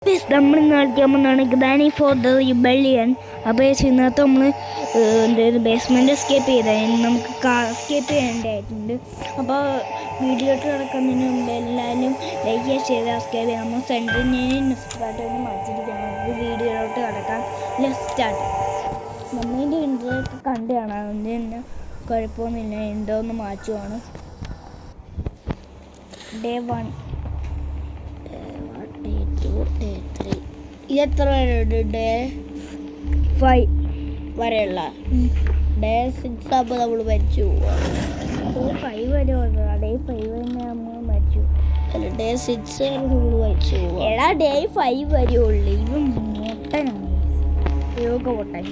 നമ്മൾ ഇന്ന് കളിക്കാൻ പോകുന്നതാണ് ഗ്രാനി ഫോർ ദ റിബല്യൻ. അപ്പോൾ ഇതിനകത്ത് നമ്മൾ ബേസ്മെൻറ്റ് എസ്കേപ്പ് ചെയ്താൽ നമുക്ക് എസ്കേപ്പ് ചെയ്യേണ്ടതായിട്ടുണ്ട്. അപ്പോൾ വീഡിയോട്ട് കിടക്കുന്നതിന് മുമ്പ് എല്ലാവരും ലൈക്ക് ചെയ്ത് സബ്സ്ക്രൈബ് ചെയ്യാം. നമ്മൾ സെൻറ്ററിനെയും നെസ്റ്റാർട്ടിനും മാറ്റിയിരിക്കണം. നമുക്ക് വീഡിയോയിലോട്ട് കിടക്കാം. സ്റ്റാർട്ട്. നമ്മളിൻ്റെ ഇൻട്രോയൊക്കെ കണ്ടു കാണാം. അതുകൊണ്ട് തന്നെ കുഴപ്പമൊന്നുമില്ല. ഇൻട്രോ ഒന്ന് മാറ്റുവാണ്. ഡേ 1 ഇതെത്ര വരെയുണ്ട്? ഡേ 5 വരെയുള്ള. ഡേ 6 ആകുമ്പോൾ നമ്മൾ മരിച്ചു പോവാ. ഡേ 5 വരെ വന്നതാ. ഡേ 5 തന്നെ നമ്മൾ മരിച്ചു. അല്ല, ഡേ 6 വരെ നമ്മൾ മരിച്ചു പോവാ. എടാ ഡേ 5 വരെ ഉള്ളു. ഇവൻ മൊട്ടനാണ്. യോഗ പൊട്ടൻ.